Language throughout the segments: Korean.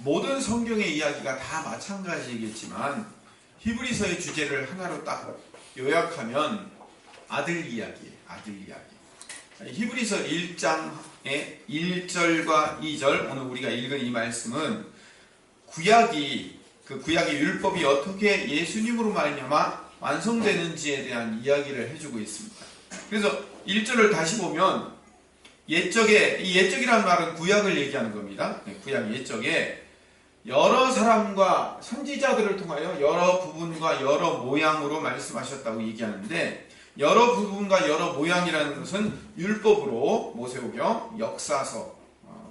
모든 성경의 이야기가 다 마찬가지이겠지만 히브리서의 주제를 하나로 딱 요약하면 아들 이야기예요. 아들 이야기. 히브리서 1장의 1절과 2절, 오늘 우리가 읽은 이 말씀은 구약의 율법이 어떻게 예수님으로 말미암아 완성되는지에 대한 이야기를 해주고 있습니다. 그래서 1절을 다시 보면 옛적에, 이 옛적이라는 말은 구약을 얘기하는 겁니다. 구약 옛적에 여러 사람과 선지자들을 통하여 여러 부분과 여러 모양으로 말씀하셨다고 얘기하는데, 여러 부분과 여러 모양이라는 것은 율법으로 모세오경, 역사서,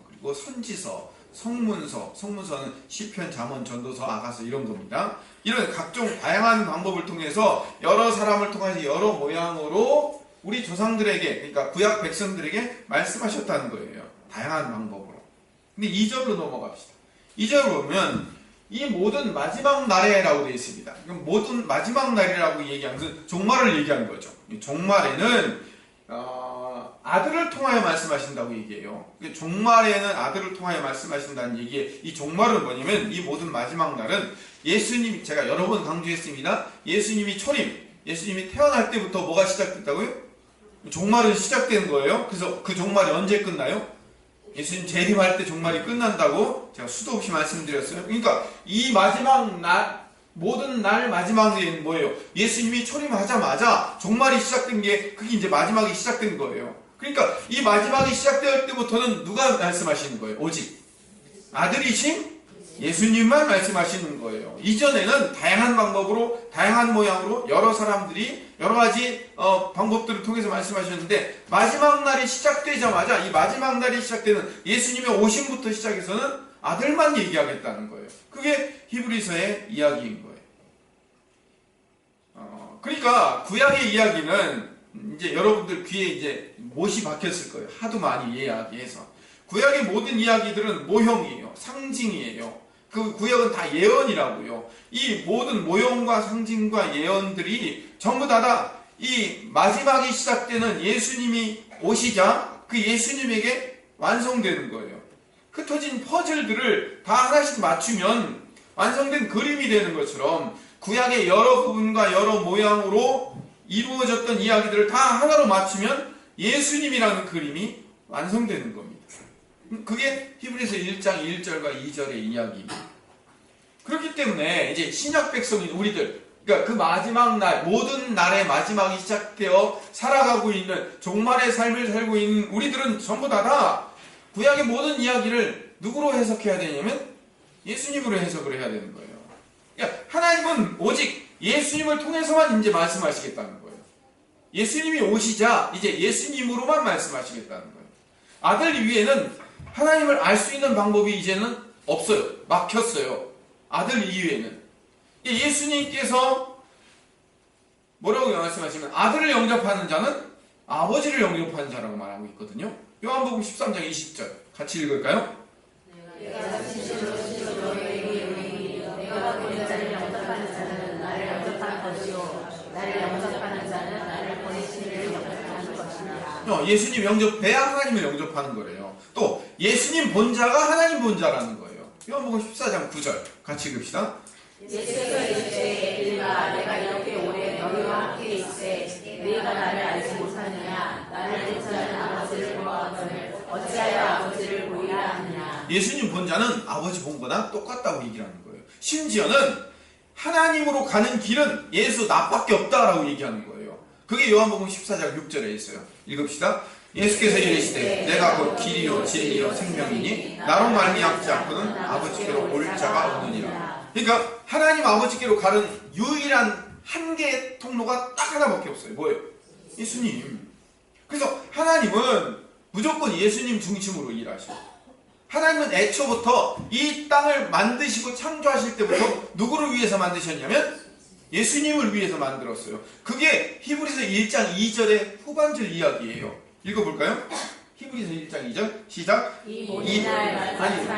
그리고 선지서, 성문서는 시편, 잠언, 전도서, 아가서 이런 겁니다. 이런 각종 다양한 방법을 통해서 여러 사람을 통해서 여러 모양으로 우리 조상들에게, 그러니까 구약 백성들에게 말씀하셨다는 거예요. 다양한 방법으로. 근데 2절로 넘어갑시다. 2절 보면 이 모든 마지막 날에라고 되어 있습니다. 모든 마지막 날이라고 얘기하는 것은 종말을 얘기하는 거죠. 종말에는 아들을 통하여 말씀하신다고 얘기해요. 종말에는 아들을 통하여 말씀하신다는 얘기에, 이 종말은 뭐냐면 이 모든 마지막 날은 예수님, 제가 여러 번 강조했습니다. 예수님이 초림, 예수님이 태어날 때부터 뭐가 시작됐다고요? 종말은 시작된 거예요. 그래서 그 종말이 언제 끝나요? 예수님 재림할 때 종말이 끝난다고 제가 수도 없이 말씀드렸어요. 그러니까 이 마지막 날, 모든 날 마지막은 뭐예요? 예수님이 초림하자마자 종말이 시작된 게, 그게 이제 마지막이 시작된 거예요. 그러니까 이 마지막이 시작될 때부터는 누가 말씀하시는 거예요? 오직 아들이신 예수님만 말씀하시는 거예요. 이전에는 다양한 방법으로, 다양한 모양으로 여러 사람들이 여러 가지 방법들을 통해서 말씀하셨는데, 마지막 날이 시작되자마자, 이 마지막 날이 시작되는 예수님의 오심부터 시작해서는 아들만 얘기하겠다는 거예요. 그게 히브리서의 이야기인 거예요. 그러니까 구약의 이야기는 이제 여러분들 귀에 이제 못이 박혔을 거예요. 하도 많이 이야기해서. 구약의 모든 이야기들은 모형이에요. 상징이에요. 그 구약은 다 예언이라고요. 이 모든 모형과 상징과 예언들이 전부 다 이 마지막이 시작되는 예수님이 오시자 그 예수님에게 완성되는 거예요. 흩어진 퍼즐들을 다 하나씩 맞추면 완성된 그림이 되는 것처럼 구약의 여러 부분과 여러 모양으로 이루어졌던 이야기들을 다 하나로 맞추면 예수님이라는 그림이 완성되는 겁니다. 그게 히브리서 1장 1절과 2절의 이야기입니다. 그렇기 때문에 이제 신약 백성인 우리들, 그러니까 그 마지막 날, 모든 날의 마지막이 시작되어 살아가고 있는 종말의 삶을 살고 있는 우리들은 전부 다 구약의 모든 이야기를 누구로 해석해야 되냐면 예수님으로 해석을 해야 되는 거예요. 그러니까 하나님은 오직 예수님을 통해서만 이제 말씀하시겠다는 거예요. 예수님이 오시자 이제 예수님으로만 말씀하시겠다는 거예요. 아들 위에는 하나님을 알 수 있는 방법이 이제는 없어요. 막혔어요. 아들 이외에는. 예수님께서 뭐라고 말씀하시면 아들을 영접하는 자는 아버지를 영접하는 자라고 말하고 있거든요. 요한복음 13장 20절 같이 읽을까요? 내가 진실로 너희에게 이르노니 내가 보낸 자를 영접하는 자는 나를 영접하는 것이요 나를 영접하는 자는 나를 보내신 이를 영접하는 것이니라. 예수님 영접해야 하나님을 영접하는 거래요. 또 예수님 본자가 하나님 본자라는 거예요. 요한복음 14장 9절 같이 읽읍시다. 예수께서 이르시되 일어나 내가 이렇게 오래 너희와 함께 있으되 너희가 나를 알지 못하느냐. 나를 본 자는 아버지를 보았거늘 어찌하여 아버지를 보이라 하느냐. 예수님 본자는 아버지 본 거나 똑같다고 얘기를 하는 거예요. 심지어는 하나님으로 가는 길은 예수 나밖에 없다라고 얘기하는 거예요. 그게 요한복음 14장 6절에 있어요. 읽읍시다. 예수께서 이르시되 내가 곧 길이요 진리요 생명이니 나로 말미암지 않고는 아버지께로 올 자가 없느니라. 그러니까 하나님 아버지께로 가는 유일한 한 개의 통로가 딱 하나밖에 없어요. 뭐예요? 예수님. 그래서 하나님은 무조건 예수님 중심으로 일하셔. 하나님은 애초부터 이 땅을 만드시고 창조하실 때부터 누구를 위해서 만드셨냐면 예수님을 위해서 만들었어요. 그게 히브리서 1장 2절의 후반절 이야기예요. 읽어볼까요? 히브리서 1장 2절 시작.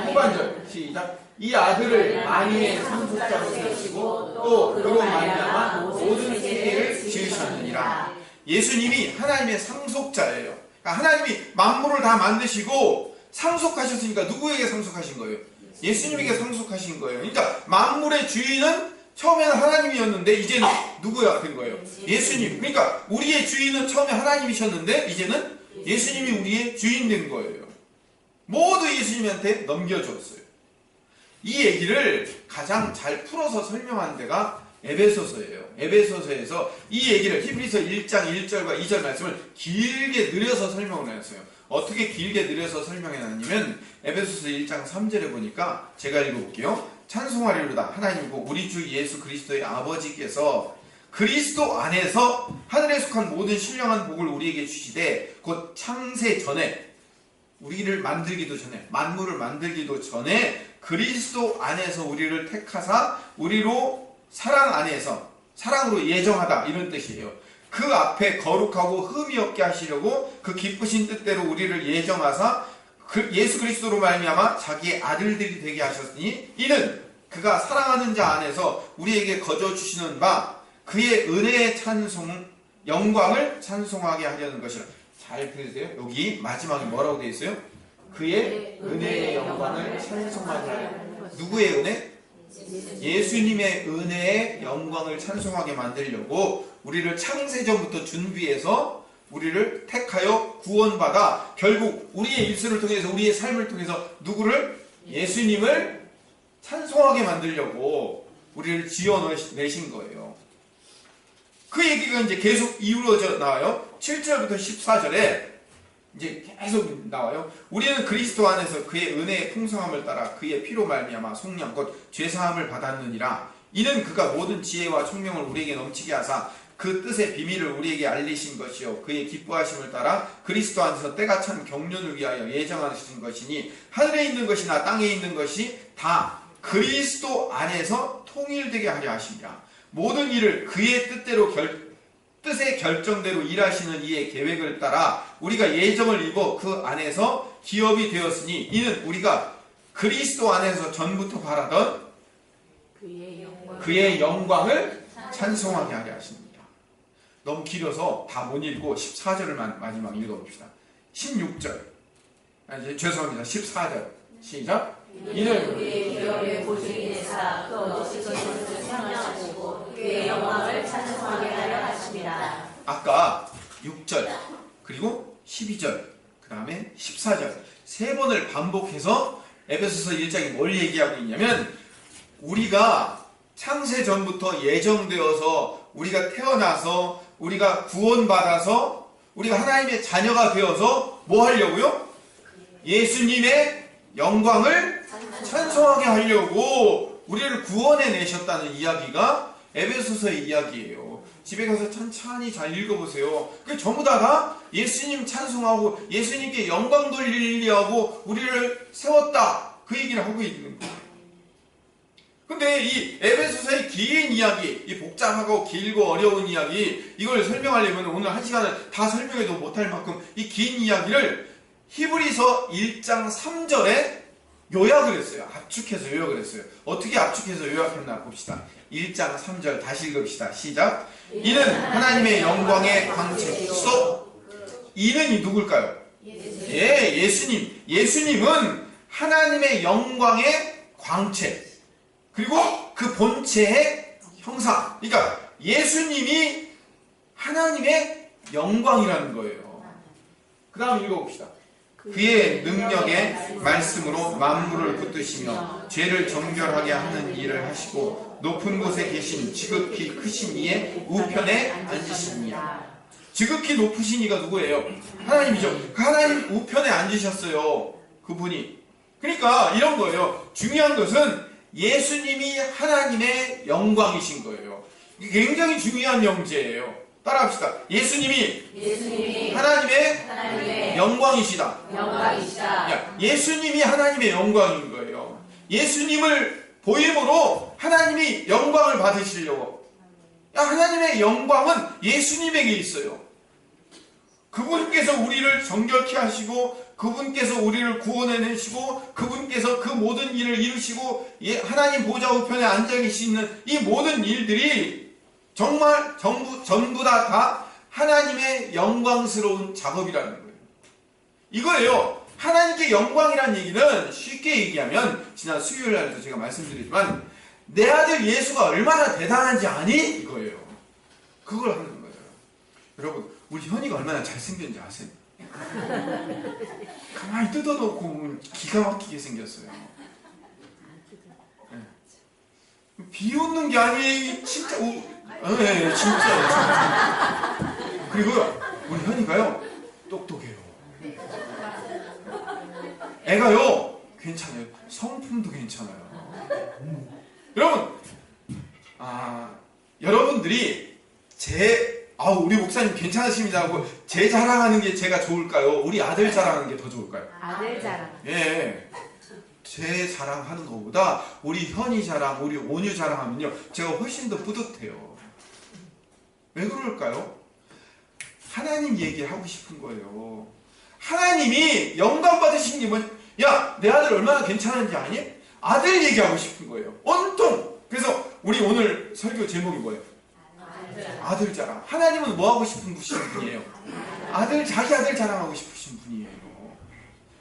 후반절 시작. 이 아들을 만유의 상속자로 세우시고 또 그로 말미암아 모든 세계를 지으셨느니라. 예수님이 하나님의 상속자예요. 그러니까 하나님이 만물을 다 만드시고 상속하셨으니까 누구에게 상속하신 거예요? 예수님에게 상속하신 거예요. 그러니까 만물의 주인은 처음에는 하나님이었는데 이제는 누구가 된 거예요? 예수님. 그러니까 우리의 주인은 처음에 하나님이셨는데 이제는 예수님이 우리의 주인 된 거예요. 모두 예수님한테 넘겨줬어요. 이 얘기를 가장 잘 풀어서 설명한 데가 에베소서예요. 에베소서에서 이 얘기를 히브리서 1장 1절과 2절 말씀을 길게 늘려서 설명을 했어요. 어떻게 길게 늘려서 설명해놨냐면 에베소서 1장 3절에 보니까 제가 읽어볼게요. 찬송하리로다 하나님이고 우리 주 예수 그리스도의 아버지께서 그리스도 안에서 하늘에 속한 모든 신령한 복을 우리에게 주시되 곧 창세 전에 우리를 만들기도 전에 만물을 만들기도 전에 그리스도 안에서 우리를 택하사 우리로 사랑 안에서 사랑으로 예정하다 이런 뜻이에요. 그 앞에 거룩하고 흠이 없게 하시려고 그 기쁘신 뜻대로 우리를 예정하사 예수 그리스도로 말미암아 자기의 아들들이 되게 하셨으니 이는 그가 사랑하는 자 안에서 우리에게 거저 주시는 바 그의 은혜의 찬송 영광을 찬송하게 하려는 것이라. 잘 들으세요. 여기 마지막에 뭐라고 되어 있어요? 그의 은혜의 영광을 찬송하게 하려는 것. 누구의 은혜? 예수님의 은혜의 영광을 찬송하게 만들려고 우리를 창세전부터 준비해서 우리를 택하여 구원받아 결국 우리의 일수를 통해서 우리의 삶을 통해서 누구를? 예수님을 찬송하게 만들려고 우리를 지어내신 거예요. 그 얘기가 이제 계속 이루어져 나와요. 7절부터 14절에 이제 계속 나와요. 우리는 그리스도 안에서 그의 은혜의 풍성함을 따라 그의 피로 말미암아 속량 곧 죄사함을 받았느니라. 이는 그가 모든 지혜와 총명을 우리에게 넘치게 하사 그 뜻의 비밀을 우리에게 알리신 것이요 그의 기뻐하심을 따라 그리스도 안에서 때가 찬 경륜을 위하여 예정하신 것이니 하늘에 있는 것이나 땅에 있는 것이 다 그리스도 안에서 통일되게 하려 하십니다. 모든 일을 그의 뜻대로 뜻의 결정대로 일하시는 이의 계획을 따라 우리가 예정을 입어 그 안에서 기업이 되었으니 이는 우리가 그리스도 안에서 전부터 바라던 그의 영광을 찬송하게 하려 하십니다. 너무 길어서 다 못 읽고 14절을 마지막 읽어봅시다. 16절 죄송합니다. 14절 시작. 이는 그의 기업의 보증이 되사 그 어디서 것을 상하시고 그의 영광을 찬송하게 하려 하십니다. 아까 6절 그리고 12절 그 다음에 14절 세 번을 반복해서 에베소서 1장이 뭘 얘기하고 있냐면 우리가 창세 전부터 예정되어서 우리가 태어나서 우리가 구원받아서 우리가 하나님의 자녀가 되어서 뭐 하려고요? 예수님의 영광을 찬송하게 하려고 우리를 구원해 내셨다는 이야기가 에베소서의 이야기예요. 집에 가서 천천히 잘 읽어보세요. 그 전부 다 예수님 찬송하고 예수님께 영광 돌리려고 우리를 세웠다 그 얘기를 하고 있는 거예요. 근데 이 에베소서의 긴 이야기, 이 복잡하고 길고 어려운 이야기 이걸 설명하려면 오늘 한 시간을 다 설명해도 못할 만큼 이 긴 이야기를 히브리서 1장 3절에 요약을 했어요. 압축해서 요약을 했어요. 어떻게 압축해서 요약했나 봅시다. 1장 3절 다시 읽읍시다. 시작. 이는 하나님의 영광의 광채이시소. 이는 누굴까요? 예, 예수님. 예수님은 하나님의 영광의 광채 그리고 그 본체의 형상. 그러니까 예수님이 하나님의 영광이라는 거예요. 그 다음 읽어봅시다. 그의 능력의 말씀으로 만물을 붙드시며 죄를 정결하게 하는 일을 하시고 높은 곳에 계신 지극히 크신 이의 우편에 앉으십니다. 지극히 높으신 이가 누구예요? 하나님이죠. 그 하나님 우편에 앉으셨어요. 그분이. 그러니까 이런 거예요. 중요한 것은 예수님이 하나님의 영광이신 거예요. 이게 굉장히 중요한 명제예요. 따라합시다. 예수님이 하나님의 영광이시다. 예수님이 하나님의 영광인 거예요. 예수님을 보임으로 하나님이 영광을 받으시려고. 하나님의 영광은 예수님에게 있어요. 그분께서 우리를 정결케 하시고 그분께서 우리를 구원해내시고 그분께서 그 모든 일을 이루시고 하나님 보좌 우편에 앉아 계시는 이 모든 일들이 정말 전부 다 하나님의 영광스러운 작업이라는 거예요. 이거예요. 하나님께 영광이란 얘기는 쉽게 얘기하면 지난 수요일 날에도 제가 말씀드리지만 내 아들 예수가 얼마나 대단한지 아니? 이거예요. 그걸 하는 거예요. 여러분, 우리 현이가 얼마나 잘생겼는지 아세요? 가만히 뜯어놓고 보면 기가 막히게 생겼어요. 네. 비웃는 게 아니 진짜 네, 진짜. 그리고 우리 현이가요 똑똑해요. 애가요 괜찮아요. 성품도 괜찮아요. 여러분, 여러분들이 우리 목사님 괜찮으십니다 하고 제 자랑하는 게 제가 좋을까요? 우리 아들 자랑하는 게 더 좋을까요? 아들 자랑. 예. 제 자랑하는 것보다 우리 현이 자랑, 우리 온유 자랑하면요 제가 훨씬 더 뿌듯해요. 왜 그럴까요? 하나님 얘기하고 싶은 거예요. 하나님이 영광 받으신 게 뭐냐? 야, 내 아들 얼마나 괜찮은지 아니? 아들 얘기하고 싶은 거예요. 온통. 그래서 우리 오늘 설교 제목이 뭐예요? 아들 자랑. 하나님은 뭐 하고 싶은 분이에요? 자기 아들 자랑하고 싶으신 분이에요.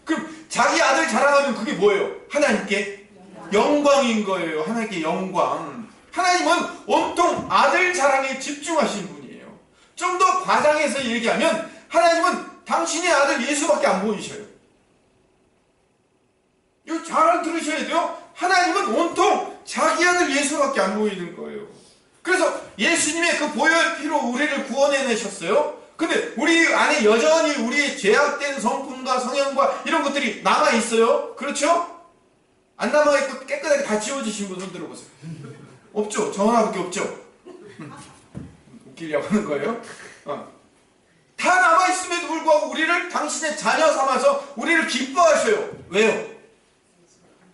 그럼 자기 아들 자랑하면 그게 뭐예요? 하나님께 영광인 거예요. 하나님께 영광. 하나님은 온통 아들 자랑에 집중하신 분이에요. 좀 더 과장해서 얘기하면 하나님은 당신의 아들 예수밖에 안 보이셔요. 이거 잘 들으셔야 돼요. 하나님은 온통 자기 아들 예수밖에 안 보이는 거예요. 그래서 예수님의 그 보혈 피로 우리를 구원해내셨어요. 근데 우리 안에 여전히 우리의 죄악된 성품과 성향과 이런 것들이 남아있어요. 그렇죠? 안 남아있고 깨끗하게 다 지워지신 분 손 들어보세요. 없죠? 저 하나밖에 없죠? 웃기려고 하는 거예요? 다 남아있음에도 불구하고 우리를 당신의 자녀 삼아서 우리를 기뻐하셔요. 왜요?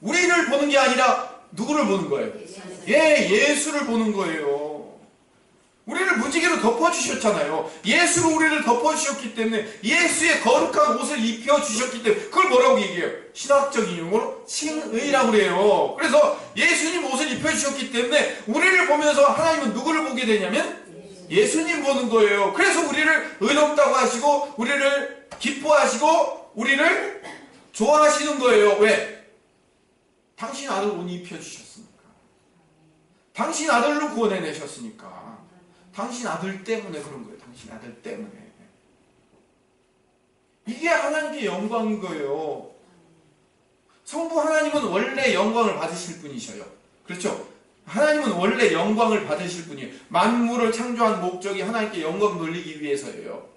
우리를 보는 게 아니라 누구를 보는 거예요? 예수를 보는 거예요. 우리를 무지개로 덮어주셨잖아요. 예수로 우리를 덮어주셨기 때문에 예수의 거룩한 옷을 입혀주셨기 때문에 그걸 뭐라고 얘기해요? 신학적인 용어로 칭의라고 그래요. 그래서 예수님 옷을 입혀주셨기 때문에 우리를 보면서 하나님은 누구를 보게 되냐면 예수님 보는 거예요. 그래서 우리를 의롭다고 하시고 우리를 기뻐하시고 우리를 좋아하시는 거예요. 왜? 당신 아들 옷 입혀주셨으니까. 당신 아들로 구원해내셨으니까. 당신 아들 때문에 그런 거예요. 당신 아들 때문에. 이게 하나님께 영광인 거예요. 성부 하나님은 원래 영광을 받으실 분이셔요. 그렇죠? 하나님은 원래 영광을 받으실 분이에요. 만물을 창조한 목적이 하나님께 영광 돌리기 위해서예요.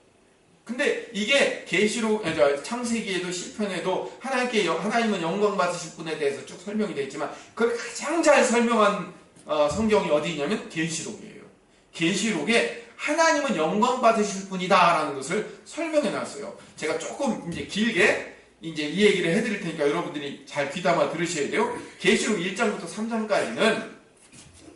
근데 이게 계시록 창세기에도 시편에도 하나님은 영광 받으실 분에 대해서 쭉 설명이 되어 있지만 그걸 가장 잘 설명한 성경이 어디 있냐면 계시록이에요. 계시록에 하나님은 영광 받으실 분이다라는 것을 설명해 놨어요. 제가 조금 이제 길게 이제 이 얘기를 해드릴 테니까 여러분들이 잘 귀담아 들으셔야 돼요. 계시록 1장부터 3장까지는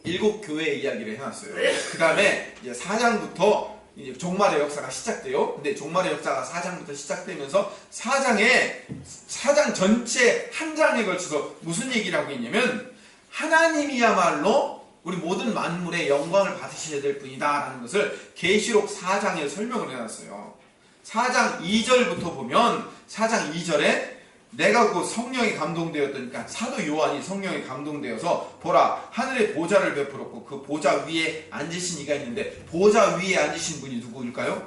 7교회 이야기를 해놨어요. 그 다음에 이제 4장부터 이제 종말의 역사가 시작돼요. 근데 종말의 역사가 4장부터 시작되면서 4장 전체 한 장에 걸쳐서 무슨 얘기를 하고 있냐면 하나님이야말로 우리 모든 만물의 영광을 받으셔야 될 분이다 라는 것을 계시록 4장에 설명을 해놨어요. 4장 2절부터 보면 4장 2절에 내가 그 성령에 감동되었다니까 사도 요한이 성령에 감동되어서 보라 하늘에 보좌를 베풀었고 그 보좌 위에 앉으신 이가 있는데 보좌 위에 앉으신 분이 누구일까요?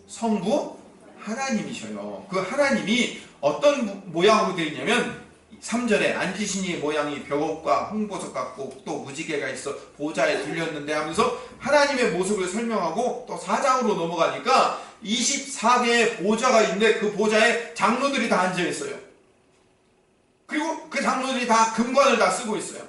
성부 하나님이셔요. 그 하나님이 어떤 모양으로 되어 있냐면 3절에 앉으신 이의 모양이 벽옥과 홍보석 같고 또 무지개가 있어 보좌에 들렸는데 하면서 하나님의 모습을 설명하고 또 4장으로 넘어가니까 24개의 보좌가 있는데 그 보좌에 장로들이 다 앉아있어요. 그리고 그 장로들이 다 금관을 다 쓰고 있어요.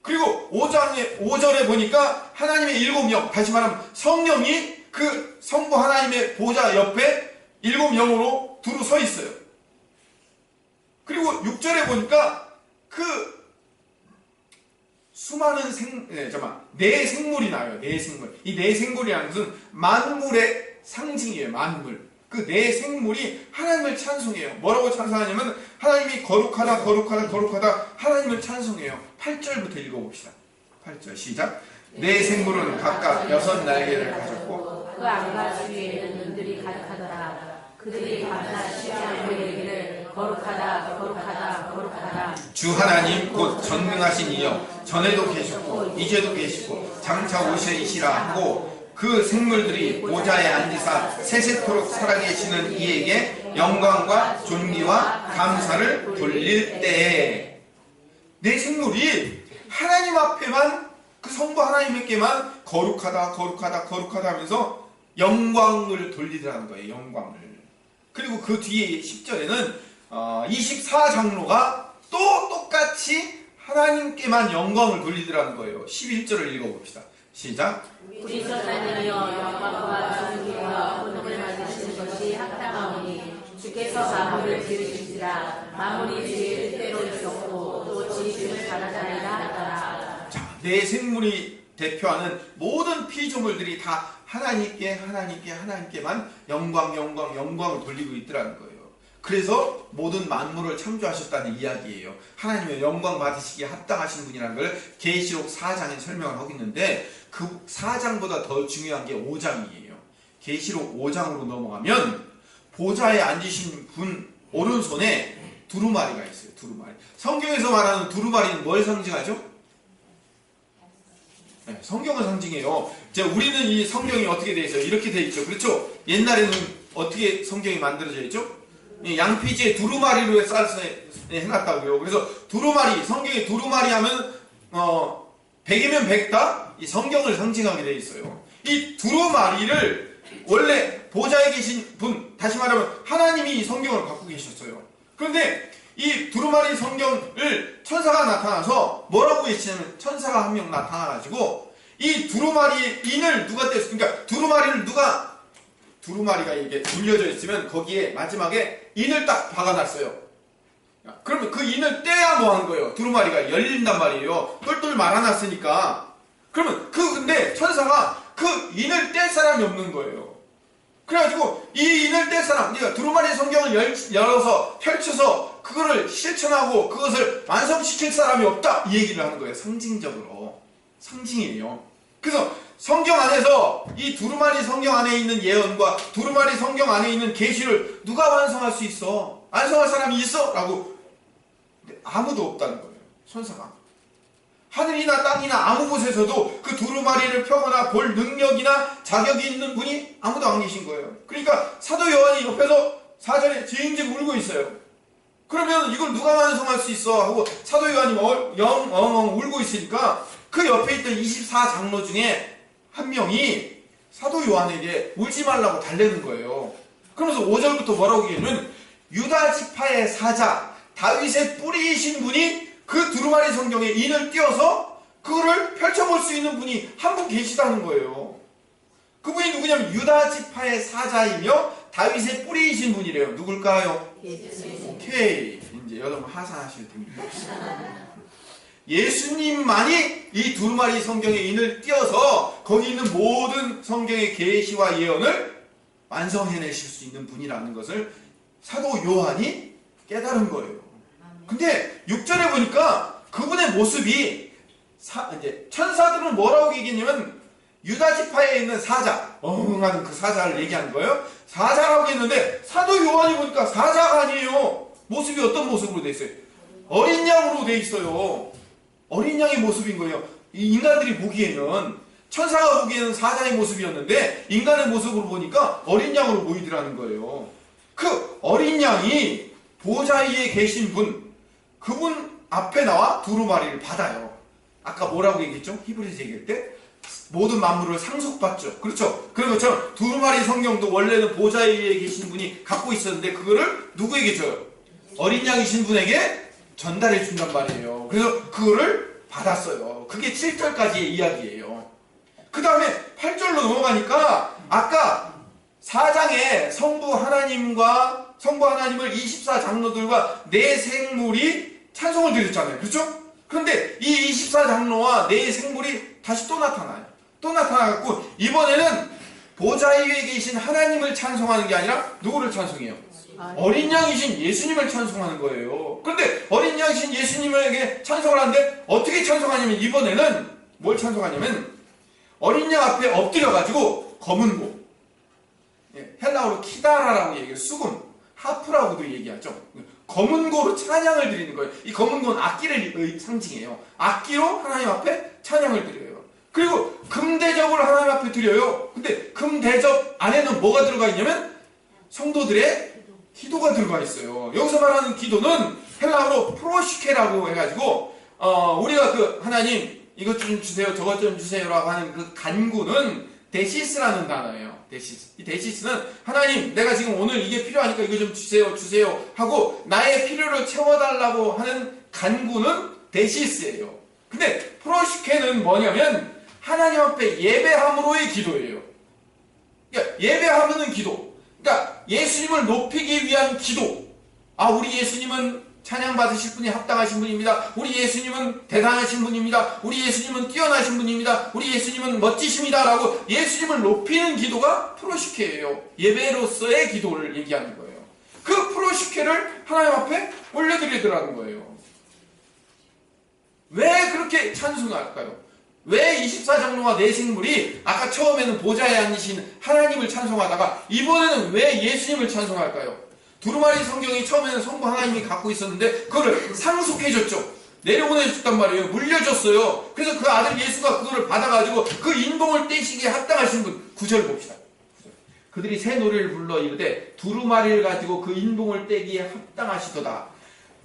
그리고 5절에 보니까 하나님의 7영, 다시 말하면 성령이 그 성부 하나님의 보좌 옆에 7영으로 두루 서 있어요. 그리고 6절에 보니까 그 수많은 네 생물이 나와요. 네 생물. 이 네 생물이라는 것은 만물의 상징이에요. 만물. 그 네 생물이 하나님을 찬송해요. 뭐라고 찬송하냐면 하나님이 거룩하다 거룩하다 거룩하다 하나님을 찬송해요. 8절부터 읽어봅시다. 8절 시작. 네 생물은 각각 6날개를 가졌고 그 안과 주위에는 눈들이 가득하더라. 그들이 밤낮 쉬지 않고 이르기를 거룩하다 거룩하다 거룩하다. 주 하나님 곧 전능하신 이여 전에도 계셨고 이제도 계시고 장차 오시리시라 하고 그 생물들이 보좌에 앉으사 세세토록 살아계시는 이에게 영광과 존귀와 감사를 돌릴 때에 내 생물이 하나님 앞에만 그 성부 하나님에게만 거룩하다 거룩하다 거룩하다 하면서 영광을 돌리더라는 거예요. 영광을. 그리고 그 뒤에 10절에는 24장로가 또 똑같이 하나님께만 영광을 돌리더라는 거예요. 11절을 읽어봅시다. 시작. 우리 선하나님이여 영광과 존귀와 혼을 받으시는 것이 합당하오니 주께서 만물을 지으신지라 만물이 주의 뜻대로 있었고 또 지으심을 잘하자니라 하더라. 자, 내 생물이 대표하는 모든 피조물들이 다 하나님께만 영광을 돌리고 있더라는 거예요. 그래서 모든 만물을 창조하셨다는 이야기예요. 하나님의 영광 받으시기에 합당하신 분이라는 걸 계시록 4장에 설명을 하고 있는데 그 4장보다 더 중요한 게 5장이에요. 계시록 5장으로 넘어가면 보좌에 앉으신 분 오른손에 두루마리가 있어요. 두루마리. 성경에서 말하는 두루마리는 뭘 상징하죠? 네, 성경을 상징해요. 자, 우리는 이 성경이 어떻게 되어 있어요? 이렇게 되어 있죠. 그렇죠? 옛날에는 어떻게 성경이 만들어져 있죠? 양피지에 두루마리로 싸서 해놨다고요. 그래서 두루마리, 성경에 두루마리 하면 100이면 100다 이 성경을 상징하게 되어 있어요. 이 두루마리를 원래 보좌에 계신 분, 다시 말하면 하나님이 이 성경을 갖고 계셨어요. 그런데 이 두루마리 성경을 천사가 나타나서 뭐라고 계시냐면 천사가 한 명 나타나가지고 이 두루마리 인을 누가 뗐어? 그러니까 두루마리가 이게 눌려져 있으면 거기에 마지막에 인을 딱 박아놨어요. 그러면 그 인을 떼야 뭐 하는 거예요? 두루마리가 열린단 말이에요. 똘똘 말아놨으니까. 그러면 근데 천사가 그 인을 뗄 사람이 없는 거예요. 그래가지고 이 인을 뗄 사람, 그러니까 두루마리 성경을 열어서 펼쳐서 그거를 실천하고 그것을 완성시킬 사람이 없다 이 얘기를 하는 거예요. 상징적으로. 상징이에요. 그래서 성경 안에서 이 두루마리 성경 안에 있는 예언과 두루마리 성경 안에 있는 계시를 누가 완성할 수 있어? 완성할 사람이 있어? 라고 아무도 없다는 거예요. 천사가. 하늘이나 땅이나 아무 곳에서도 그 두루마리를 펴거나 볼 능력이나 자격이 있는 분이 아무도 안 계신 거예요. 그러니까 사도 요한이 옆에서 사전에 징징 울고 있어요. 그러면 이걸 누가 완성할 수 있어? 하고 사도 요한이 엉엉 울고 있으니까 그 옆에 있던 24장로 중에 한 명이 사도 요한에게 울지 말라고 달래는 거예요. 그러면서 5절부터 뭐라고 얘기하면 유다 지파의 사자 다윗의 뿌리이신 분이 그 두루마리 성경에 인을 띄어서 그거를 펼쳐볼 수 있는 분이 한 분 계시다는 거예요. 그분이 누구냐면 유다 지파의 사자이며 다윗의 뿌리이신 분이래요. 누굴까요? 오케이. 이제 여러분 하산하실 텐데. 예수님만이 이 두루마리 성경에 인을 띄어서 거기 있는 모든 성경의 계시와 예언을 완성해내실 수 있는 분이라는 것을 사도 요한이 깨달은 거예요. 근데 6절에 보니까 그분의 모습이 이제 천사들은 뭐라고 얘기했냐면 유다 지파에 있는 사자, 엉엉한 그 사자를 얘기하는 거예요. 사자라고 했는데 사도 요한이 보니까 사자가 아니에요. 모습이 어떤 모습으로 돼 있어요? 어린 양으로 돼 있어요. 어린 양의 모습인 거예요. 이 인간들이 보기에는 천사가 보기에는 사자의 모습이었는데 인간의 모습으로 보니까 어린 양으로 보이더라는 거예요. 그 어린 양이 보좌 위에 계신 분, 그분 앞에 나와 두루마리를 받아요. 아까 뭐라고 얘기했죠? 히브리서 얘기할 때 모든 만물을 상속받죠. 그렇죠? 그런 것처럼 두루마리 성경도 원래는 보좌 위에 계신 분이 갖고 있었는데 그거를 누구에게 줘요? 어린 양이신 분에게 전달해 준단 말이에요. 그래서 그거를 받았어요. 그게 7절까지의 이야기예요. 그 다음에 8절로 넘어가니까 아까 4장에 성부 하나님을 24장로들과 네 생물이 찬송을 드렸잖아요. 그렇죠? 그런데 이 24장로와 네 생물이 다시 또 나타나요. 또 나타나갖고 이번에는 보좌 위에 계신 하나님을 찬송하는 게 아니라 누구를 찬송해요? 어린 양이신 예수님을 찬송하는 거예요. 그런데 어린 양이신 예수님에게 찬송을 하는데 어떻게 찬송하냐면 이번에는 뭘 찬송하냐면 어린 양 앞에 엎드려가지고 검은 고 헬라어로 키다라라고 얘기해요. 수금, 하프라고도 얘기하죠. 검은고로 찬양을 드리는 거예요. 이 검은고는 악기를 상징해요. 악기로 하나님 앞에 찬양을 드려요. 그리고 금대접을 하나님 앞에 드려요. 근데 금대접 안에는 뭐가 들어가 있냐면 성도들의 기도가 들어가 있어요. 여기서 말하는 기도는 헬라어로 프로시케라고 해가지고 우리가 그 하나님 이것 좀 주세요, 저것 좀 주세요라고 하는 그 간구는 데시스라는 단어예요. 데시스. 이 데시스는 하나님 내가 지금 오늘 이게 필요하니까 이거 좀 주세요 하고 나의 필요를 채워달라고 하는 간구는 데시스예요. 근데 프로시케는 뭐냐면 하나님 앞에 예배함으로의 기도예요. 그러니까 예배하면은 기도. 그러니까 예수님을 높이기 위한 기도. 우리 예수님은 찬양 받으실 분이 합당하신 분입니다. 우리 예수님은 대단하신 분입니다. 우리 예수님은 뛰어나신 분입니다. 우리 예수님은 멋지십니다. 라고 예수님을 높이는 기도가 프로시케예요. 예배로서의 기도를 얘기하는 거예요. 그 프로시케를 하나님 앞에 올려드리더라는 거예요. 왜 그렇게 찬송할까요? 왜 24장로와 내생물이 아까 처음에는 보좌에 앉으신 하나님을 찬송하다가 이번에는 왜 예수님을 찬송할까요? 두루마리 성경이 처음에는 성부 하나님이 갖고 있었는데 그거를 상속해줬죠. 내려보내줬단 말이에요. 물려줬어요. 그래서 그 아들 예수가 그거를 받아가지고 그 인봉을 떼시기에 합당하신 분 9절 봅시다. 9절. 그들이 새 노래를 불러 이르되 두루마리를 가지고 그 인봉을 떼기에 합당하시도다.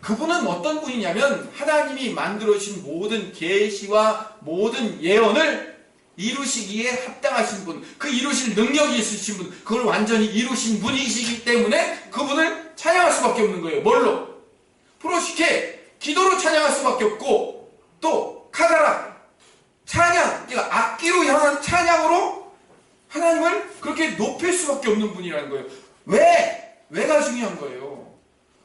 그분은 어떤 분이냐면 하나님이 만들어주신 모든 계시와 모든 예언을 이루시기에 합당하신 분, 그 이루실 능력이 있으신 분, 그걸 완전히 이루신 분이시기 때문에 그분을 찬양할 수밖에 없는 거예요. 뭘로? 프로시케, 기도로 찬양할 수밖에 없고, 또 카다라, 찬양, 그러니까 악기로 향한 찬양으로 하나님을 그렇게 높일 수밖에 없는 분이라는 거예요. 왜가 중요한 거예요.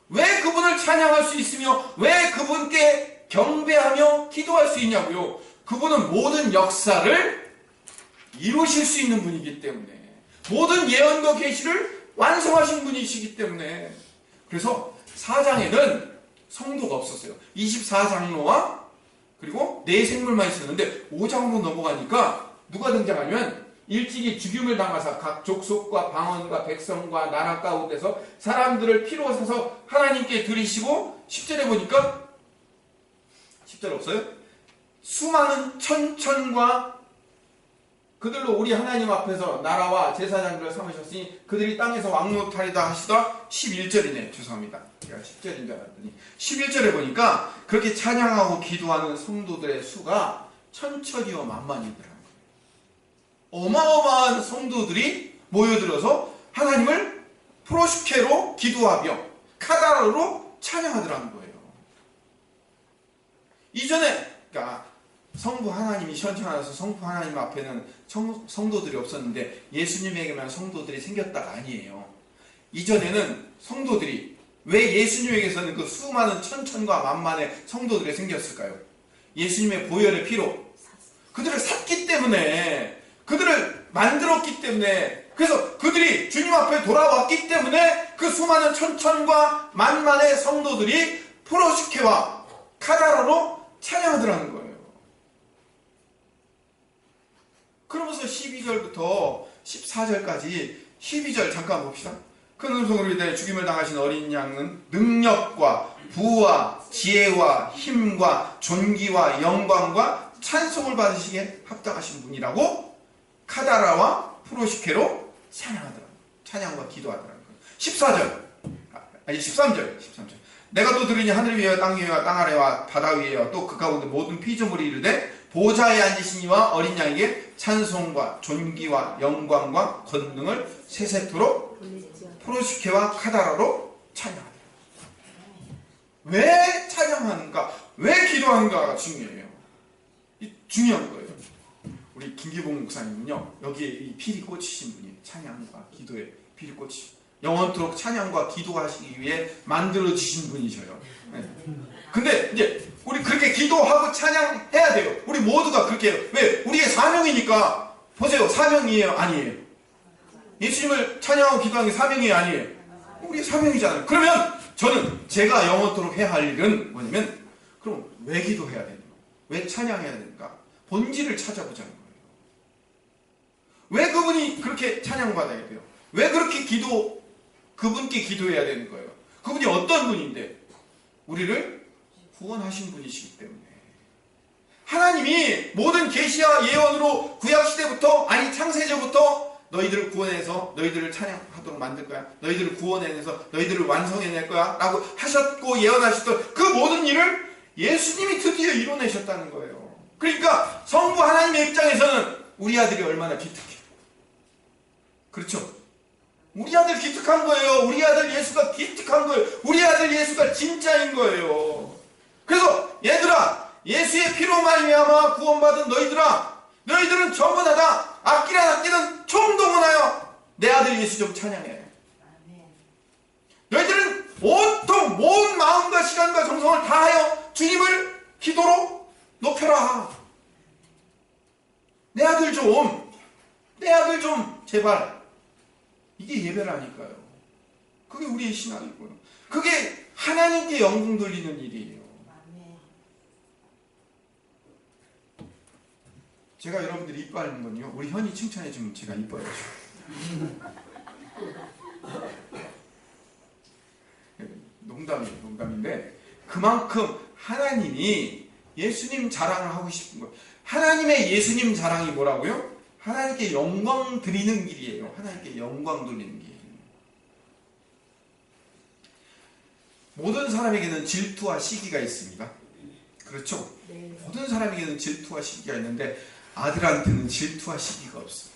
왜 그분을 찬양할 수 있으며 왜 그분께 경배하며 기도할 수 있냐고요. 그분은 모든 역사를 이루실 수 있는 분이기 때문에, 모든 예언과 계시를 완성하신 분이시기 때문에. 그래서 4장에는 성도가 없었어요. 24장로와 그리고 내생물만 있었는데 5장으로 넘어가니까 누가 등장하면 일찍이 죽임을 당하사 각 족속과 방언과 백성과 나라 가운데서 사람들을 피로 사서 하나님께 드리시고, 10절에 보니까 10절 없어요? 수많은 천천과 그들로 우리 하나님 앞에서 나라와 제사장들을 삼으셨으니 그들이 땅에서 왕노탈이다 하시다. 11절이네. 죄송합니다. 제가 10절인 줄 알았더니 11절에 보니까 그렇게 찬양하고 기도하는 성도들의 수가 천천히와 만만이더라고요. 어마어마한 성도들이 모여들어서 하나님을 프로시케로 기도하며 카다라로 찬양하더라는 거예요. 이전에 그러니까 성부 하나님이 현천하셔서 성부 하나님 앞에는 성도들이 없었는데 예수님에게만 성도들이 생겼다가 아니에요. 이전에는 성도들이, 왜 예수님에게서는 그 수많은 천천과 만만의 성도들이 생겼을까요? 예수님의 보혈의 피로 그들을 샀기 때문에, 그들을 만들었기 때문에, 그래서 그들이 주님 앞에 돌아왔기 때문에 그 수많은 천천과 만만의 성도들이 프로시케와 카다라로 찬양하더라는 거예요. 그러면서 12절부터 14절까지 12절 잠깐 봅시다. 큰 음성으로 이르되 죽임을 당하신 어린 양은 능력과 부와 지혜와 힘과 존귀와 영광과 찬송을 받으시기에 합당하신 분이라고 카다라와 프로시케로 찬양하더라. 찬양과 기도하더라는 거예요. 13절. 내가 또 들으니 하늘 위에와 땅 위에와 땅 아래와 바다 위에와 또 그 가운데 모든 피조물이 이르되 보좌에 앉으신 이와 어린 양에게 찬송과 존귀와 영광과 권능을 세세토록 프로시케와 카다라로 찬양하더라. 왜 찬양하는가? 왜 기도하는가가 중요해요. 이 중요한 거예요. 우리 김기봉 목사님은요, 여기에 이 필이 꽂히신 분이에요. 찬양과 기도에 필이 꽂히신, 영원토록 찬양과 기도하시기 위해 만들어지신 분이셔요. 네. 근데 이제 우리 그렇게 기도하고 찬양해야 돼요. 우리 모두가 그렇게 해요. 왜? 우리의 사명이니까. 보세요. 사명이에요? 아니에요? 예수님을 찬양하고 기도하는 게 사명이에요? 아니에요? 우리의 사명이잖아요. 그러면 저는 제가 영원토록 해야 할 일은 뭐냐면, 그럼 왜 기도해야 되는가? 왜 찬양해야 되는가? 본질을 찾아보자는 거예요. 왜 그분이 그렇게 찬양받아야 돼요? 왜 그렇게 그분께 기도해야 되는 거예요? 그분이 어떤 분인데? 우리를 구원하신 분이시기 때문에. 하나님이 모든 계시와 예언으로 구약시대부터, 아니 창세전부터 너희들을 구원해서 너희들을 찬양하도록 만들 거야. 너희들을 구원해내서 너희들을 완성해낼 거야 라고 하셨고 예언하셨던 그 모든 일을 예수님이 드디어 이뤄내셨다는 거예요. 그러니까 성부 하나님의 입장에서는 우리 아들이 얼마나 기특해. 그렇죠? 우리 아들 기특한 거예요. 우리 아들 예수가 기특한 거예요. 우리 아들 예수가 진짜인 거예요. 그래서 얘들아, 예수의 피로 말미암아 구원받은 너희들은 전부 다 악기란 악기는 총동원하여 내 아들 예수 좀 찬양해. 너희들은 온통 온 마음과 시간과 정성을 다하여 주님을 기도로 높여라. 내 아들 좀 제발. 이게 예배라니까요. 그게 우리의 신앙이고요. 그게 하나님께 영광 돌리는 일이에요. 제가 여러분들이 이뻐하는 건요, 우리 현이 칭찬해주면 제가 이뻐야죠. 농담인데 그만큼 하나님이 예수님 자랑을 하고 싶은 거예요. 하나님의 예수님 자랑이 뭐라고요? 하나님께 영광 드리는 길이에요. 하나님께 영광 돌리는 길. 모든 사람에게는 질투와 시기가 있습니다. 그렇죠? 네. 모든 사람에게는 질투와 시기가 있는데 아들한테는 질투와 시기가 없어요.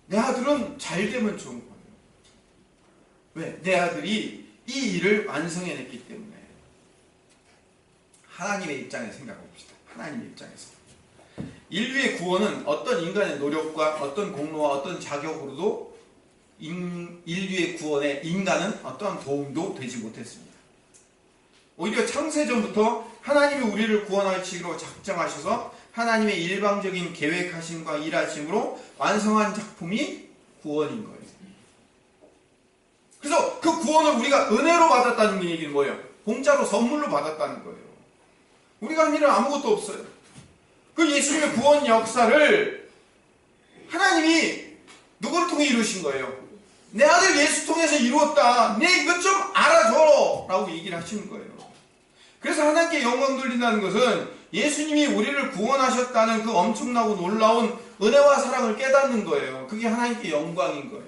내 아들은 잘 되면 좋은 거예요. 왜? 내 아들이 이 일을 완성해냈기 때문에. 하나님의 입장에 생각해 봅시다. 하나님의 입장에서. 인류의 구원은 어떤 인간의 노력과 어떤 공로와 어떤 자격으로도 인류의 구원에 인간은 어떠한 도움도 되지 못했습니다. 오히려 창세전부터 하나님이 우리를 구원하시기로 작정하셔서 하나님의 일방적인 계획하심과 일하심으로 완성한 작품이 구원인 거예요. 그래서 그 구원을 우리가 은혜로 받았다는 얘기는 뭐예요? 공짜로 선물로 받았다는 거예요. 우리가 한 일은 아무것도 없어요. 그 예수님의 구원 역사를 하나님이 누구를 통해 이루신 거예요? 내 아들 예수 통해서 이루었다. 내 이것 좀 알아줘 라고 얘기를 하시는 거예요. 그래서 하나님께 영광 돌린다는 것은 예수님이 우리를 구원하셨다는 그 엄청나고 놀라운 은혜와 사랑을 깨닫는 거예요. 그게 하나님께 영광인 거예요.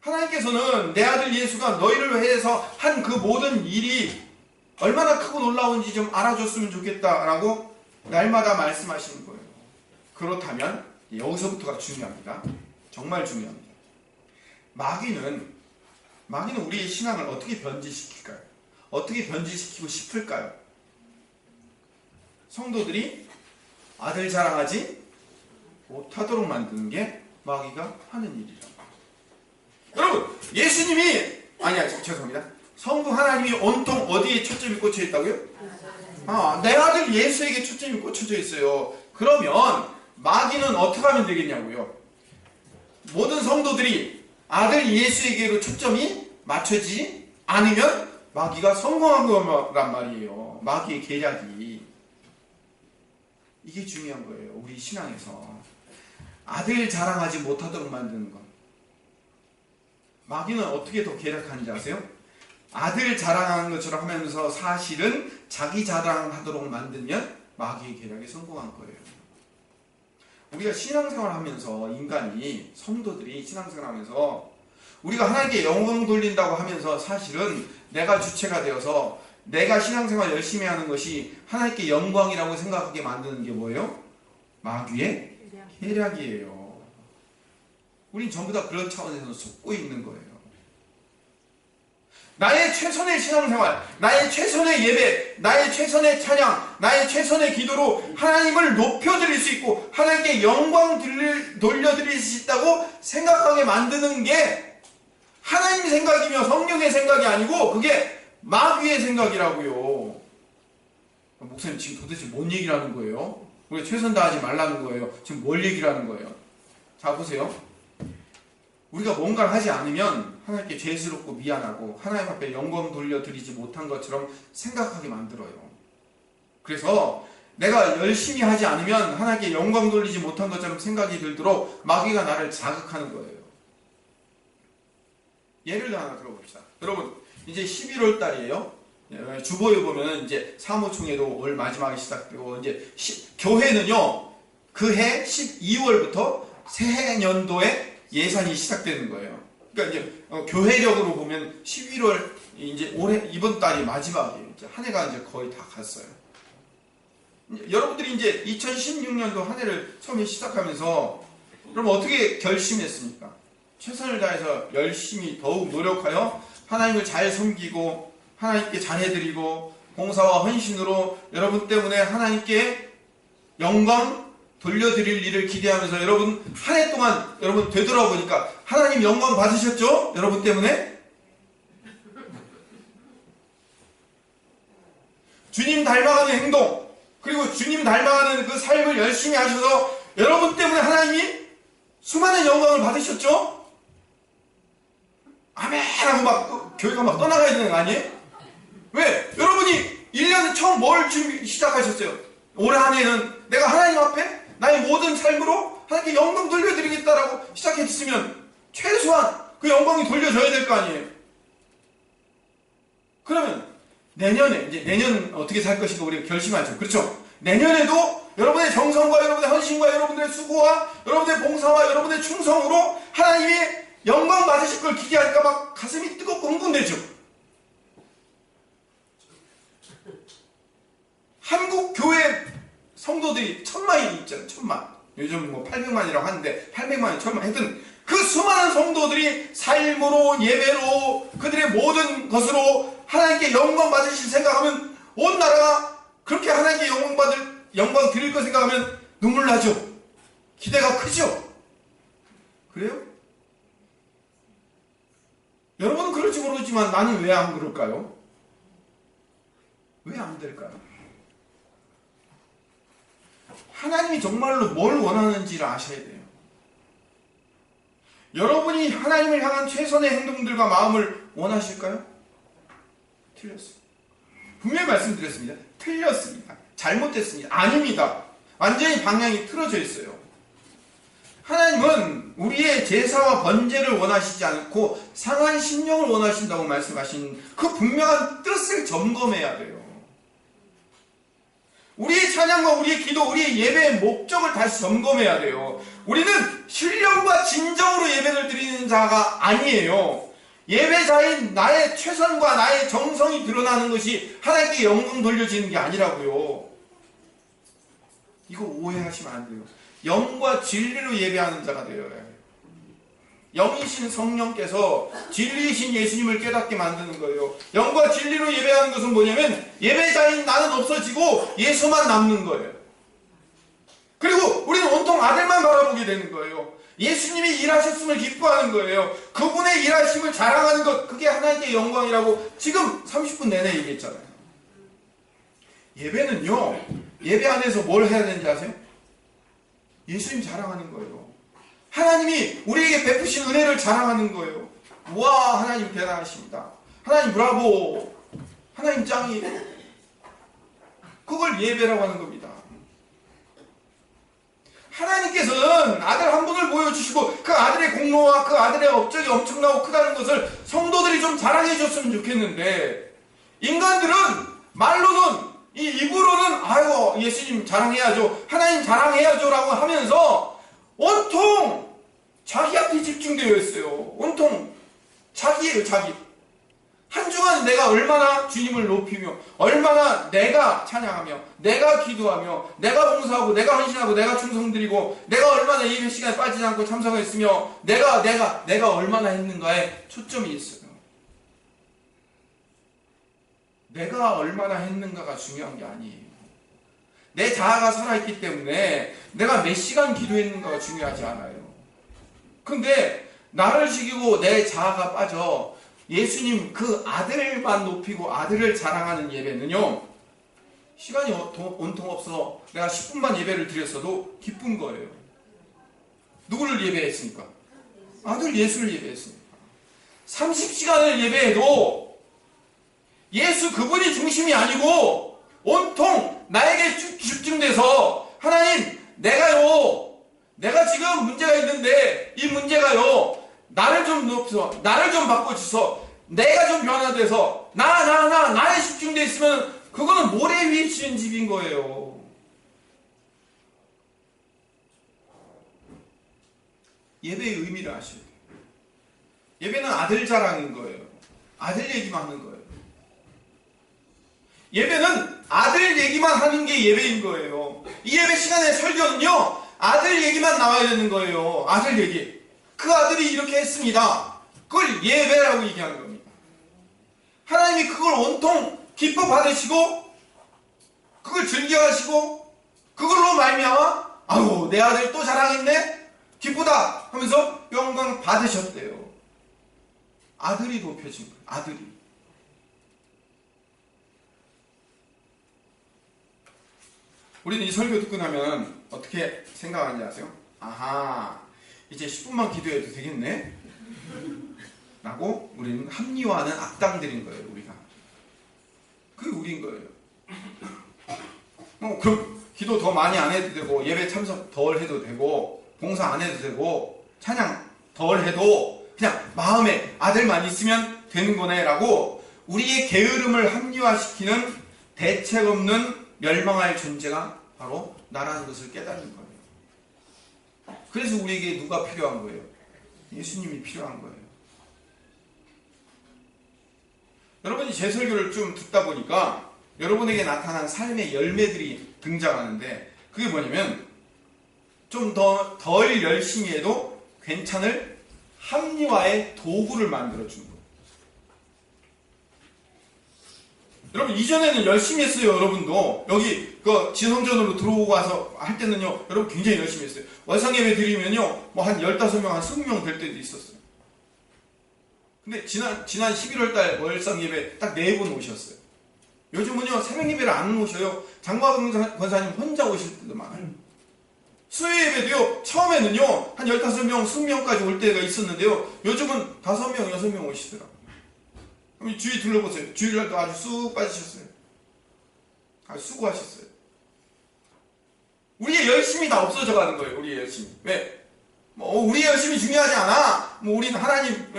하나님께서는 내 아들 예수가 너희를 위해서 한 그 모든 일이 얼마나 크고 놀라운지 좀 알아줬으면 좋겠다라고 날마다 말씀하시는 거예요. 그렇다면 여기서부터가 중요합니다. 정말 중요합니다. 마귀는 우리의 신앙을 어떻게 변질시킬까요? 어떻게 변질시키고 싶을까요? 성도들이 아들 자랑하지 못하도록 만드는 게 마귀가 하는 일이라고. 여러분, 죄송합니다. 성부 하나님이 온통 어디에 초점이 꽂혀 있다고요? 내 아들 예수에게 초점이 꽂혀져 있어요. 그러면 마귀는 어떻게 하면 되겠냐고요? 모든 성도들이 아들 예수에게로 초점이 맞춰지지 않으면 마귀가 성공한 거란 말이에요. 마귀의 계략이. 이게 중요한 거예요. 우리 신앙에서. 아들 자랑하지 못하도록 만드는 것. 마귀는 어떻게 더 계략하는지 아세요? 아들 자랑하는 것처럼 하면서 사실은 자기 자랑하도록 만들면 마귀의 계략에 성공한 거예요. 우리가 신앙생활 하면서 성도들이 신앙생활 하면서 우리가 하나님께 영광 돌린다고 하면서 사실은 내가 주체가 되어서 내가 신앙생활 열심히 하는 것이 하나님께 영광이라고 생각하게 만드는 게 뭐예요? 마귀의 계략이에요. 우린 전부 다 그런 차원에서 속고 있는 거예요. 나의 최선의 신앙생활, 나의 최선의 예배, 나의 최선의 찬양, 나의 최선의 기도로 하나님을 높여드릴 수 있고 하나님께 영광 돌려드릴 수 있다고 생각하게 만드는 게 하나님 생각이며 성령의 생각이 아니고 그게 마귀의 생각이라고요. 목사님 지금 도대체 뭔 얘기를 하는 거예요? 우리 최선 다하지 말라는 거예요. 지금 뭘 얘기를 하는 거예요? 자, 보세요. 우리가 뭔가를 하지 않으면 하나님께 죄스럽고 미안하고 하나님 앞에 영광 돌려드리지 못한 것처럼 생각하게 만들어요. 그래서 내가 열심히 하지 않으면 하나님께 영광 돌리지 못한 것처럼 생각이 들도록 마귀가 나를 자극하는 거예요. 예를 하나 들어봅시다. 여러분, 이제 11월 달이에요. 주보에 보면 이제 사무총회도 올 마지막에 시작되고, 이제 교회는요, 그해 12월부터 새해 년도에 예산이 시작되는 거예요. 그러니까 이제 교회력으로 보면 11월, 이제 올해, 이번 달이 마지막이에요. 이제 한 해가 이제 거의 다 갔어요. 여러분들이 이제 2016년도 한 해를 처음에 시작하면서, 그럼 어떻게 결심했습니까? 최선을 다해서 열심히 더욱 노력하여 하나님을 잘 섬기고 하나님께 잘해드리고 봉사와 헌신으로 여러분 때문에 하나님께 영광 돌려드릴 일을 기대하면서 여러분 한 해 동안 여러분 되돌아보니까 하나님 영광 받으셨죠? 여러분 때문에? 주님 닮아가는 행동, 그리고 주님 닮아가는 그 삶을 열심히 하셔서 여러분 때문에 하나님이 수많은 영광을 받으셨죠? 아멘! 하고 막 교회가 막 떠나가야 되는 거 아니에요? 왜? 여러분이 1년 처음 뭘 시작하셨어요? 올해 한 해는 내가 하나님 앞에 나의 모든 삶으로 하나님께 영광 돌려드리겠다라고 시작했으면 최소한 그 영광이 돌려져야 될 거 아니에요? 그러면 내년에, 이제 내년 어떻게 살 것인가 우리가 결심하죠. 그렇죠? 내년에도 여러분의 정성과 여러분의 헌신과 여러분의 수고와 여러분의 봉사와 여러분의 충성으로 하나님의 영광 받으실 걸 기대하니까 막 가슴이 뜨겁고 흥분되죠. 한국 교회 성도들이 1000만이 있잖아요. 1000만. 요즘 뭐 800만이라고 하는데 800만이 1000만. 하여튼 그 수많은 성도들이 삶으로 예배로 그들의 모든 것으로 하나님께 영광 받으실 생각하면 온 나라가 그렇게 하나님께 영광 드릴 거 생각하면 눈물 나죠. 기대가 크죠. 그래요? 여러분은 그럴지 모르지만 나는 왜 안 그럴까요? 왜 안 될까요? 하나님이 정말로 뭘 원하는지를 아셔야 돼요. 여러분이 하나님을 향한 최선의 행동들과 마음을 원하실까요? 틀렸어요. 분명히 말씀드렸습니다. 틀렸습니다. 잘못됐습니다. 아닙니다. 완전히 방향이 틀어져 있어요. 하나님은 우리의 제사와 번제를 원하시지 않고 상한 심령을 원하신다고 말씀하신 그 분명한 뜻을 점검해야 돼요. 우리의 찬양과 우리의 기도, 우리의 예배의 목적을 다시 점검해야 돼요. 우리는 신령과 진정으로 예배를 드리는 자가 아니에요. 예배자인 나의 최선과 나의 정성이 드러나는 것이 하나님께 영광 돌려지는 게 아니라고요. 이거 오해하시면 안 돼요. 영과 진리로 예배하는 자가 되어야 해요. 영이신 성령께서 진리이신 예수님을 깨닫게 만드는 거예요. 영과 진리로 예배하는 것은 뭐냐면 예배자인 나는 없어지고 예수만 남는 거예요. 그리고 우리는 온통 아들만 바라보게 되는 거예요. 예수님이 일하셨음을 기뻐하는 거예요. 그분의 일하심을 자랑하는 것, 그게 하나님께 영광이라고 지금 30분 내내 얘기했잖아요. 예배는요, 예배 안에서 뭘 해야 되는지 아세요? 예수님 자랑하는 거예요. 하나님이 우리에게 베푸신 은혜를 자랑하는 거예요. 와, 하나님 대단하십니다. 하나님 브라보. 하나님 짱이에요. 그걸 예배라고 하는 겁니다. 하나님께서는 아들 한 분을 보여주시고 그 아들의 공로와 그 아들의 업적이 엄청나고 크다는 것을 성도들이 좀 자랑해 줬으면 좋겠는데, 인간들은 말로는 입으로는 아유 예수님 자랑해야죠, 하나님 자랑해야죠 라고 하면서 온통 자기한테 집중되어 있어요. 온통 자기예요. 자기. 한 주간 내가 얼마나 주님을 높이며 얼마나 내가 찬양하며 내가 기도하며 내가 봉사하고 내가 헌신하고 내가 충성드리고 내가 얼마나 예배 시간에 빠지지 않고 참석했으며 내가 얼마나 했는가에 초점이 있어요. 내가 얼마나 했는가가 중요한 게 아니에요. 내 자아가 살아있기 때문에 내가 몇 시간 기도했는가가 중요하지 않아요. 근데 나를 죽이고 내 자아가 빠져 예수님 그 아들만 높이고 아들을 자랑하는 예배는요, 시간이 온통 없어 내가 10분만 예배를 드렸어도 기쁜 거예요. 누구를 예배했습니까? 아들 예수를 예배했습니까? 30시간을 예배해도 예수 그분이 중심이 아니고 온통 나에게 집중돼서 하나님 내가 지금 문제가 있는데 이 문제가요 나를 좀 높여, 나를 좀 바꿔주서, 내가 좀 변화돼서, 나에 집중돼 있으면, 그거는 모래 위에 지은 집인 거예요. 예배의 의미를 아셔야 돼요. 예배는 아들 자랑인 거예요. 아들 얘기만 하는 거예요. 예배는 아들 얘기만 하는 게 예배인 거예요. 이 예배 시간에 설교는요, 아들 얘기만 나와야 되는 거예요. 아들 얘기. 그 아들이 이렇게 했습니다. 그걸 예배라고 얘기하는 겁니다. 하나님이 그걸 온통 기뻐 받으시고, 그걸 즐겨하시고, 그걸로 말미암아, 아유, 내 아들 또 자랑했네? 기쁘다! 하면서 영광 받으셨대요. 아들이 높여진 거예요. 아들이. 우리는 이 설교 듣고 나면 어떻게 생각하는지 아세요? 아하, 이제 10분만 기도해도 되겠네? 라고 우리는 합리화하는 악당들인 거예요, 우리가. 그게 우리인 거예요. 그럼 기도 더 많이 안 해도 되고, 예배 참석 덜 해도 되고, 봉사 안 해도 되고, 찬양 덜 해도 그냥 마음에 아들만 있으면 되는 거네 라고 우리의 게으름을 합리화시키는 대책 없는 멸망할 존재가 바로 나라는 것을 깨닫는 거예요. 그래서 우리에게 누가 필요한 거예요? 예수님이 필요한 거예요. 여러분이 제 설교를 좀 듣다 보니까 여러분에게 나타난 삶의 열매들이 등장하는데, 그게 뭐냐면 좀 덜 열심히 해도 괜찮을 합리화의 도구를 만들어주는 거예요. 여러분, 이전에는 열심히 했어요. 여러분도 여기 그 지성전으로 들어오고 와서 할 때는요, 여러분 굉장히 열심히 했어요. 월상예배 드리면요, 뭐 한 15명, 한 20명 될 때도 있었어요. 근데 지난 11월달 월상예배 딱 4분 오셨어요. 요즘은요, 새벽예배를 안 오셔요. 장과금 권사님 혼자 오실 때도 많아요. 수요예배도요, 처음에는요, 한 15명, 20명까지 올 때가 있었는데요, 요즘은 5명, 6명 오시더라고요. 그럼 주위 둘러보세요. 주일날도 아주 쑥 빠지셨어요. 아주 수고하셨어요. 우리의 열심이 다 없어져 가는 거예요, 우리의 열심이. 왜? 우리의 열심이 중요하지 않아. 우리는 하나님,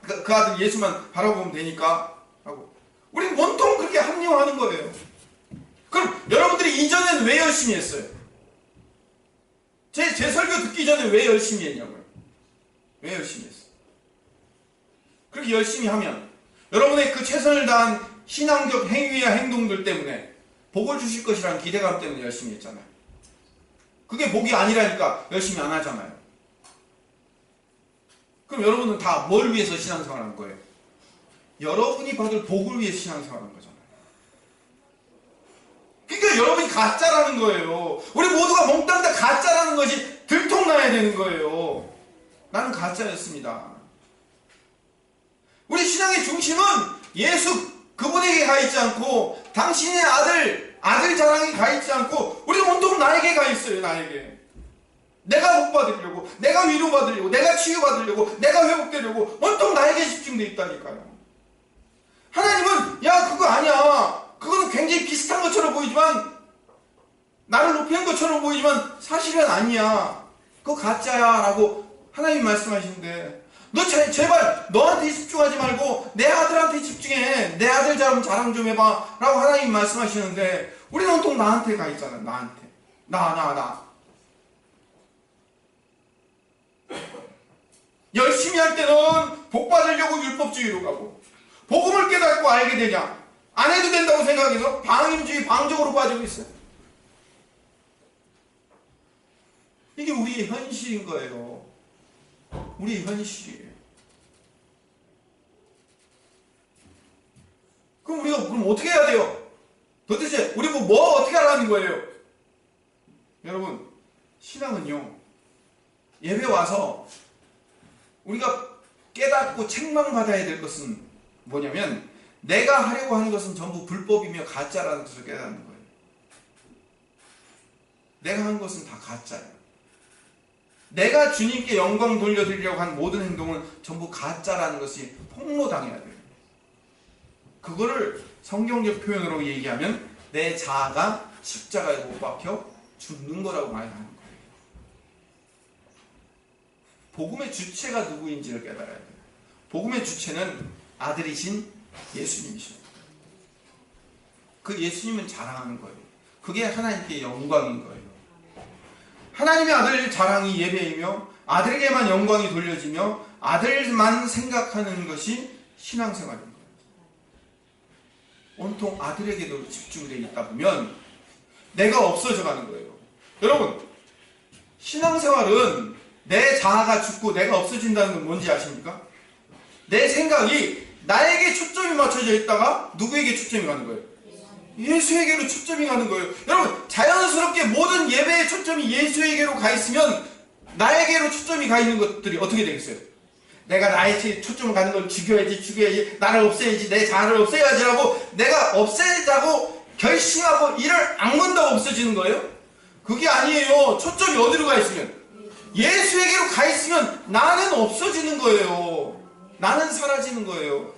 그 아들 예수만 바라보면 되니까. 하고. 우리는 온통 그렇게 합리화하는 거예요. 그럼 여러분들이 이전에는 왜 열심히 했어요? 제 설교 듣기 전에 왜 열심히 했냐고요? 왜 열심히 했어요? 그렇게 열심히 하면 여러분의 그 최선을 다한 신앙적 행위와 행동들 때문에 복을 주실 것이라는 기대감 때문에 열심히 했잖아요. 그게 복이 아니라니까 열심히 안 하잖아요. 그럼 여러분은 다 뭘 위해서 신앙생활 하는 거예요? 여러분이 받을 복을 위해서 신앙생활 하는 거잖아요. 그러니까 여러분이 가짜라는 거예요. 우리 모두가 몽땅 다 가짜라는 것이 들통나야 되는 거예요. 나는 가짜였습니다. 우리 신앙의 중심은 예수 그분에게 가 있지 않고, 당신의 아들 자랑이 가 있지 않고, 우리는 온통 나에게 가 있어요. 나에게. 내가 복 받으려고, 내가 위로 받으려고, 내가 치유 받으려고, 내가 회복되려고 온통 나에게 집중돼 있다니까요. 하나님은 야, 그거 아니야. 그거는 굉장히 비슷한 것처럼 보이지만, 나를 높이는 것처럼 보이지만 사실은 아니야. 그거 가짜야 라고 하나님 말씀하시는데, 너 제발 너한테 집중하지 말고 내 아들한테 집중해. 내 아들 자랑 좀 해봐 라고 하나님 말씀하시는데, 우리는 온통 나한테 가 있잖아요. 나한테. 나. 열심히 할 때는 복 받으려고 율법주의로 가고, 복음을 깨닫고 알게 되냐, 안 해도 된다고 생각해서 방임주의, 방적으로 빠지고 있어요. 이게 우리의 현실인 거예요. 우리의 현실이에요. 그럼 우리가 어떻게 해야 돼요? 도대체 우리 뭐 어떻게 하라는 거예요? 여러분, 신앙은요, 예배 와서 우리가 깨닫고 책망받아야 될 것은 뭐냐면, 내가 하려고 하는 것은 전부 불법이며 가짜라는 것을 깨닫는 거예요. 내가 한 것은 다 가짜예요. 내가 주님께 영광 돌려드리려고 한 모든 행동은 전부 가짜라는 것이 폭로당해야 돼요. 그거를 성경적 표현으로 얘기하면 내 자아가 십자가에 못 박혀 죽는 거라고 말하는 거예요. 복음의 주체가 누구인지를 깨달아야 돼요. 복음의 주체는 아들이신 예수님이십니다. 그 예수님은 자랑하는 거예요. 그게 하나님께 영광인 거예요. 하나님의 아들 자랑이 예배이며 아들에게만 영광이 돌려지며 아들만 생각하는 것이 신앙생활인 거예요. 온통 아들에게도 집중되어 있다 보면 내가 없어져 가는 거예요. 여러분, 신앙생활은 내 자아가 죽고 내가 없어진다는 건 뭔지 아십니까? 내 생각이 나에게 초점이 맞춰져 있다가 누구에게 초점이 가는 거예요? 예수에게로 초점이 가는 거예요. 여러분, 자연스럽게 모든 예배의 초점이 예수에게로 가 있으면 나에게로 초점이 가 있는 것들이 어떻게 되겠어요? 내가 나의 초점을 가는 걸 죽여야지, 나를 없애야지, 내 자아를 없애야지라고 내가 없애자고 결심하고 이를 악문다고 없어지는 거예요? 그게 아니에요. 초점이 어디로 가 있으면? 예수에게로 가 있으면 나는 없어지는 거예요. 나는 사라지는 거예요.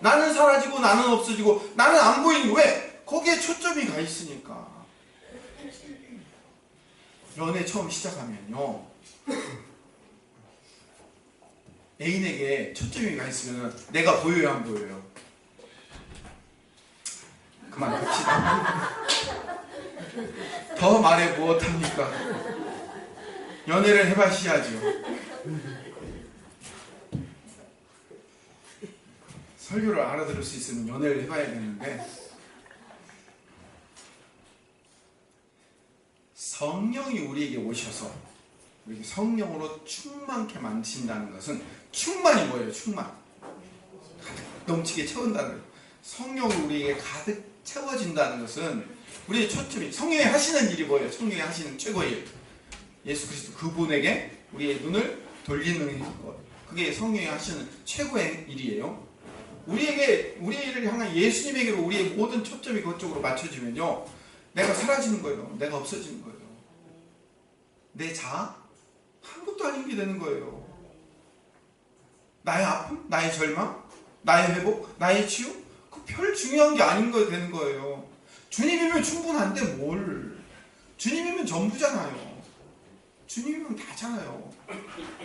나는 사라지고 나는 없어지고 나는 안 보이는 거 왜? 거기에 초점이 가 있으니까. 연애 처음 시작하면요, 애인에게 초점이 가 있으면 내가 보여요, 안 보여요? 그만합시다. 더 말해 무엇합니까? 연애를 해봐야죠. 설교를 알아들을 수 있으면 연애를 해봐야겠는데, 성령이 우리에게 오셔서 우리 성령으로 충만케 만드신다는 것은, 충만이 뭐예요? 충만. 가득 넘치게 채운다는 거예요. 성령이 우리에게 가득 채워진다는 것은 우리의 초점이, 성령이 하시는 일이 뭐예요? 성령이 하시는 최고의 일, 예수 그리스도 그분에게 우리의 눈을 돌리는 것, 그게 성령이 하시는 최고의 일이에요. 우리를 향한 예수님에게로 우리의 모든 초점이 그쪽으로 맞춰지면요, 내가 사라지는 거예요. 내가 없어지는 거예요. 내 자아? 아무것도 아닌 게 되는 거예요. 나의 아픔? 나의 절망? 나의 회복? 나의 치유? 그 별 중요한 게 아닌 거 되는 거예요. 주님이면 충분한데 뭘? 주님이면 전부잖아요. 주님이면 다잖아요.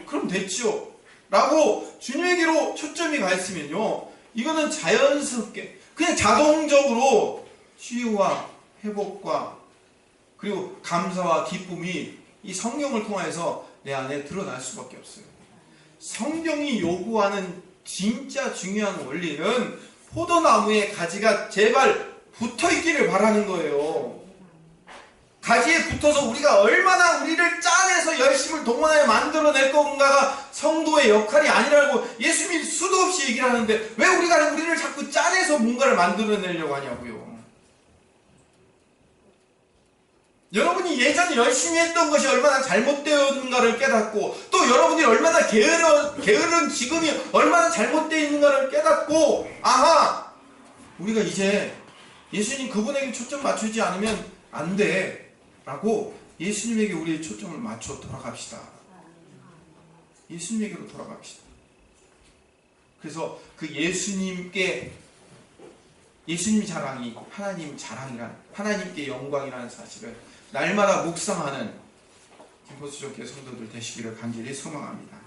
그럼 됐죠? 라고 주님에게로 초점이 가 있으면요, 이거는 자연스럽게 그냥 자동적으로 치유와 회복과 그리고 감사와 기쁨이 이 성령을 통해서 내 안에 드러날 수밖에 없어요. 성경이 요구하는 진짜 중요한 원리는 포도나무의 가지가 제발 붙어있기를 바라는 거예요. 가지에 붙어서 우리가 얼마나 우리를 짜내서 열심을 동원하여 만들어낼 건가가 성도의 역할이 아니라고 예수님이 수도 없이 얘기를 하는데, 왜 우리를 자꾸 짜내서 뭔가를 만들어내려고 하냐고요. 여러분이 예전에 열심히 했던 것이 얼마나 잘못되었는가를 깨닫고, 또 여러분이 얼마나 게으른 지금이 얼마나 잘못되어 있는가를 깨닫고, 아하! 우리가 이제 예수님 그분에게 초점 맞추지 않으면 안 돼 라고 예수님에게 우리의 초점을 맞춰 돌아갑시다. 예수님에게로 돌아갑시다. 그래서 그 예수님이 자랑이 하나님 자랑이란, 하나님께 영광이라는 사실을 날마다 묵상하는 김포수족교 성도들 되시기를 간절히 소망합니다.